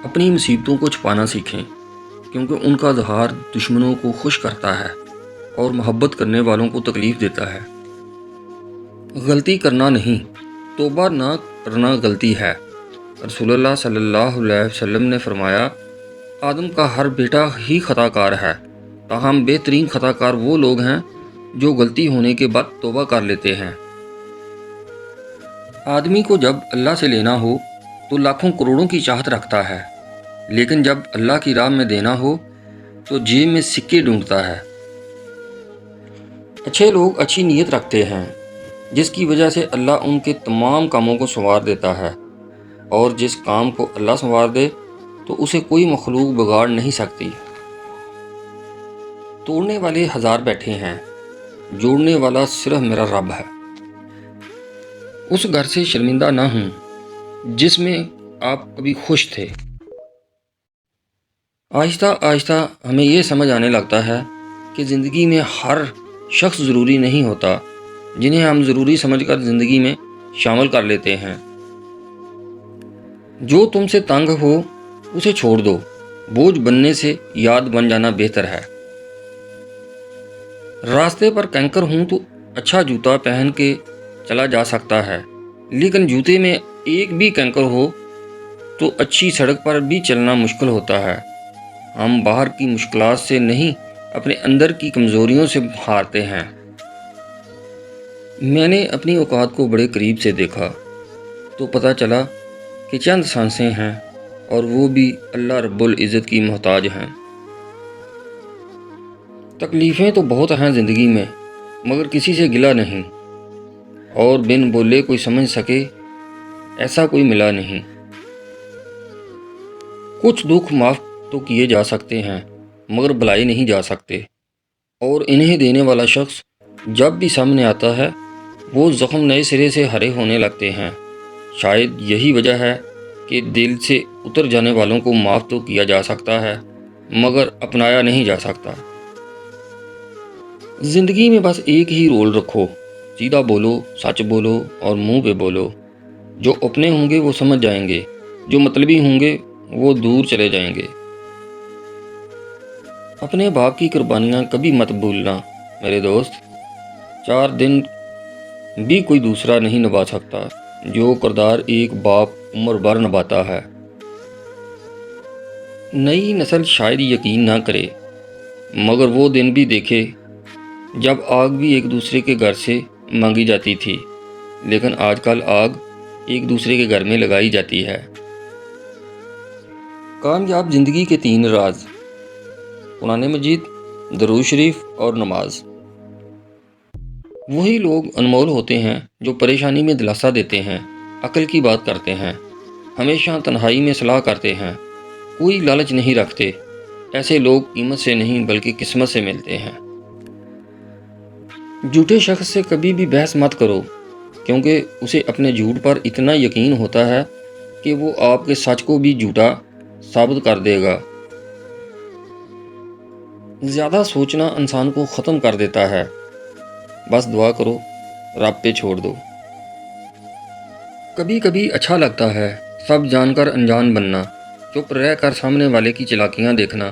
اپنی مصیبتوں کو چھپانا سیکھیں، کیونکہ ان کا اظہار دشمنوں کو خوش کرتا ہے اور محبت کرنے والوں کو تکلیف دیتا ہے۔ غلطی کرنا نہیں، توبہ نہ کرنا غلطی ہے۔ رسول اللہ صلی اللہ علیہ وسلم نے فرمایا، آدم کا ہر بیٹا ہی خطا کار ہے، تاہم بہترین خطا کار وہ لوگ ہیں جو غلطی ہونے کے بعد توبہ کر لیتے ہیں۔ آدمی کو جب اللہ سے لینا ہو تو لاکھوں کروڑوں کی چاہت رکھتا ہے، لیکن جب اللہ کی راہ میں دینا ہو تو جیب میں سکے ڈھونڈتا ہے۔ اچھے لوگ اچھی نیت رکھتے ہیں، جس کی وجہ سے اللہ ان کے تمام کاموں کو سنوار دیتا ہے، اور جس کام کو اللہ سنوار دے تو اسے کوئی مخلوق بگاڑ نہیں سکتی۔ توڑنے والے ہزار بیٹھے ہیں، جوڑنے والا صرف میرا رب ہے۔ اس گھر سے شرمندہ نہ ہوں جس میں آپ کبھی خوش تھے۔ آہستہ آہستہ ہمیں یہ سمجھ آنے لگتا ہے کہ زندگی میں ہر شخص ضروری نہیں ہوتا، جنہیں ہم ضروری سمجھ کر زندگی میں شامل کر لیتے ہیں۔ جو تم سے تنگ ہو اسے چھوڑ دو، بوجھ بننے سے یاد بن جانا بہتر ہے۔ راستے پر کنکر ہوں تو اچھا جوتا پہن کے چلا جا سکتا ہے، لیکن جوتے میں ایک بھی کنکر ہو تو اچھی سڑک پر بھی چلنا مشکل ہوتا ہے۔ ہم باہر کی مشکلات سے نہیں، اپنے اندر کی کمزوریوں سے ہارتے ہیں۔ میں نے اپنی اوقات کو بڑے قریب سے دیکھا تو پتہ چلا کہ چند سانسیں ہیں اور وہ بھی اللہ رب العزت کی محتاج ہیں۔ تکلیفیں تو بہت ہیں زندگی میں، مگر کسی سے گلہ نہیں، اور بن بولے کوئی سمجھ سکے ایسا کوئی ملا نہیں۔ کچھ دکھ معاف تو کیے جا سکتے ہیں، مگر بھلائے نہیں جا سکتے، اور انہیں دینے والا شخص جب بھی سامنے آتا ہے وہ زخم نئے سرے سے ہرے ہونے لگتے ہیں۔ شاید یہی وجہ ہے کہ دل سے اتر جانے والوں کو معاف تو کیا جا سکتا ہے، مگر اپنایا نہیں جا سکتا۔ زندگی میں بس ایک ہی رول رکھو، سیدھا بولو، سچ بولو اور منہ پہ بولو۔ جو اپنے ہوں گے وہ سمجھ جائیں گے، جو مطلبی ہوں گے وہ دور چلے جائیں گے۔ اپنے باپ کی قربانیاں کبھی مت بھولنا میرے دوست، 4 دن بھی کوئی دوسرا نہیں نبھا سکتا جو کردار ایک باپ عمر بھر نبھاتا ہے۔ نئی نسل شاید یقین نہ کرے، مگر وہ دن بھی دیکھے جب آگ بھی ایک دوسرے کے گھر سے مانگی جاتی تھی، لیکن آج کل آگ ایک دوسرے کے گھر میں لگائی جاتی ہے۔ کامیاب زندگی کے 3 راز: قرآن مجید، درود شریف اور نماز۔ وہی لوگ انمول ہوتے ہیں جو پریشانی میں دلاسا دیتے ہیں، عقل کی بات کرتے ہیں، ہمیشہ تنہائی میں صلاح کرتے ہیں، کوئی لالچ نہیں رکھتے۔ ایسے لوگ قیمت سے نہیں بلکہ قسمت سے ملتے ہیں۔ جھوٹے شخص سے کبھی بھی بحث مت کرو، کیونکہ اسے اپنے جھوٹ پر اتنا یقین ہوتا ہے کہ وہ آپ کے سچ کو بھی جھوٹا ثابت کر دے گا۔ زیادہ سوچنا انسان کو ختم کر دیتا ہے، بس دعا کرو، رب پہ چھوڑ دو۔ کبھی کبھی اچھا لگتا ہے سب جان کر انجان بننا، چپ رہ کر سامنے والے کی چلاکیاں دیکھنا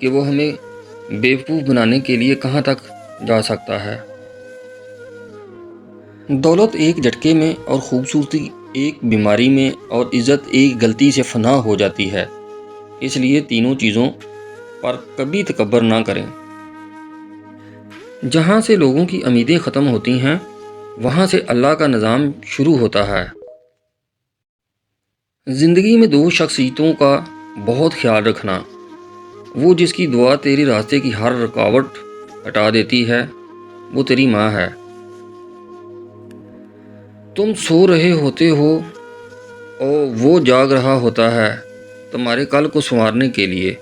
کہ وہ ہمیں بیوقوف بنانے کے لیے کہاں تک جا سکتا ہے۔ دولت ایک جھٹکے میں، اور خوبصورتی ایک بیماری میں، اور عزت ایک غلطی سے فنا ہو جاتی ہے۔ اس لیے تینوں چیزوں پر کبھی تکبر نہ کریں۔ جہاں سے لوگوں کی امیدیں ختم ہوتی ہیں، وہاں سے اللہ کا نظام شروع ہوتا ہے۔ زندگی میں 2 شخصیتوں کا بہت خیال رکھنا، وہ جس کی دعا تیرے راستے کی ہر رکاوٹ ہٹا دیتی ہے، وہ تیری ماں ہے۔ تم سو رہے ہوتے ہو اور وہ جاگ رہا ہوتا ہے تمہارے کل کو سنوارنے کے لیے،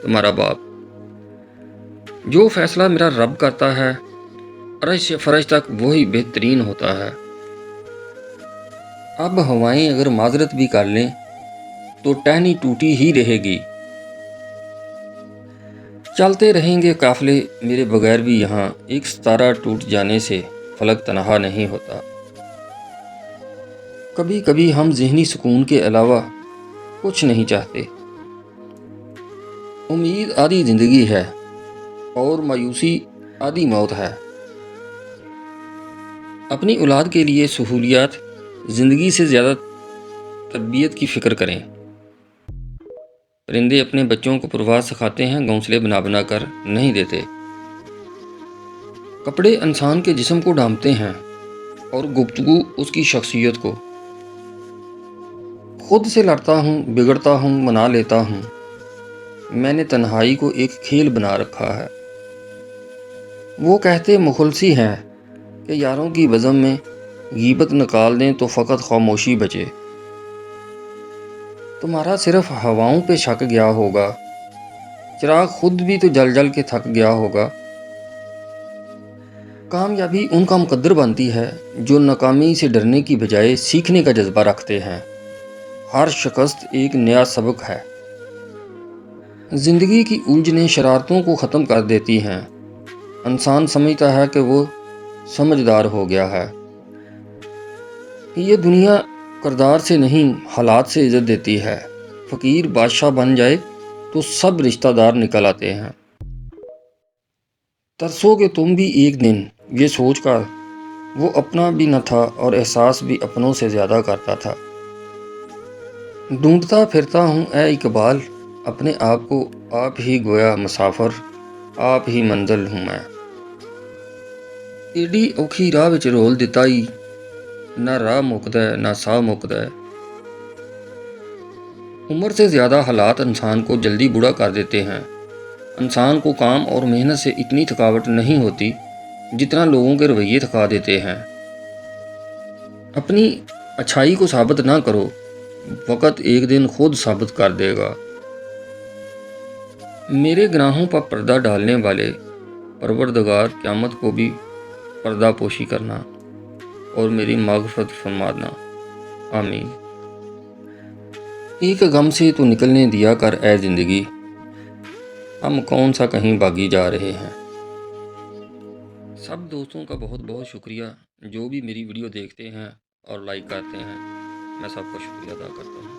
تمہارا باپ۔ جو فیصلہ میرا رب کرتا ہے، عرش سے فرش تک وہی بہترین ہوتا ہے۔ اب ہوائیں اگر معذرت بھی کر لیں تو ٹہنی ٹوٹی ہی رہے گی۔ چلتے رہیں گے قافلے میرے بغیر بھی یہاں، ایک ستارہ ٹوٹ جانے سے فلک تنہا نہیں ہوتا۔ کبھی کبھی ہم ذہنی سکون کے علاوہ کچھ نہیں چاہتے، امید آدھی زندگی ہے اور مایوسی آدھی موت ہے۔ اپنی اولاد کے لیے سہولیات زندگی سے زیادہ تربیت کی فکر کریں۔ پرندے اپنے بچوں کو پرواز سکھاتے ہیں، گھونسلے بنا بنا کر نہیں دیتے۔ کپڑے انسان کے جسم کو ڈھانپتے ہیں اور گفتگو اس کی شخصیت کو۔ خود سے لڑتا ہوں، بگڑتا ہوں، منا لیتا ہوں۔ میں نے تنہائی کو ایک کھیل بنا رکھا ہے۔ وہ کہتے مخلصی ہیں کہ یاروں کی بزم میں غیبت نکال دیں تو فقط خاموشی بچے۔ تمہارا صرف ہواؤں پہ شک گیا ہوگا، چراغ خود بھی تو جل جل کے تھک گیا ہوگا۔ کامیابی ان کا مقدر بنتی ہے جو ناکامی سے ڈرنے کی بجائے سیکھنے کا جذبہ رکھتے ہیں۔ ہر شکست ایک نیا سبق ہے۔ زندگی کی الجھنیں شرارتوں کو ختم کر دیتی ہیں۔ انسان سمجھتا ہے کہ وہ سمجھدار ہو گیا ہے۔ یہ دنیا کردار سے نہیں، حالات سے عزت دیتی ہے۔ فقیر بادشاہ بن جائے تو سب رشتہ دار نکل آتے ہیں۔ ترسو گے تم بھی ایک دن، یہ سوچ کر وہ اپنا بھی نہ تھا اور احساس بھی اپنوں سے زیادہ کرتا تھا۔ ڈھونڈتا پھرتا ہوں اے اقبال اپنے آپ کو، آپ ہی گویا مسافر، آپ ہی منزل ہوں میں۔ ایڈی اوکھی راہ وچ رول دتا ای، نہ راہ مکدا ہے نہ ساہ مکدا ہے۔ عمر سے زیادہ حالات انسان کو جلدی بوڑھا کر دیتے ہیں۔ انسان کو کام اور محنت سے اتنی تھکاوٹ نہیں ہوتی جتنا لوگوں کے رویے تھکا دیتے ہیں۔ اپنی اچھائی کو ثابت نہ کرو، وقت ایک دن خود ثابت کر دے گا۔ میرے گناہوں پر پردہ ڈالنے والے پروردگار قیامت کو بھی پردہ پوشی کرنا اور میری مغفرت فرمانا، آمین۔ ایک غم سے تو نکلنے دیا کر اے زندگی، ہم کون سا کہیں باغی جا رہے ہیں۔ سب دوستوں کا بہت بہت شکریہ جو بھی میری ویڈیو دیکھتے ہیں اور لائک کرتے ہیں، میں سب کا شکریہ ادا کرتا ہوں۔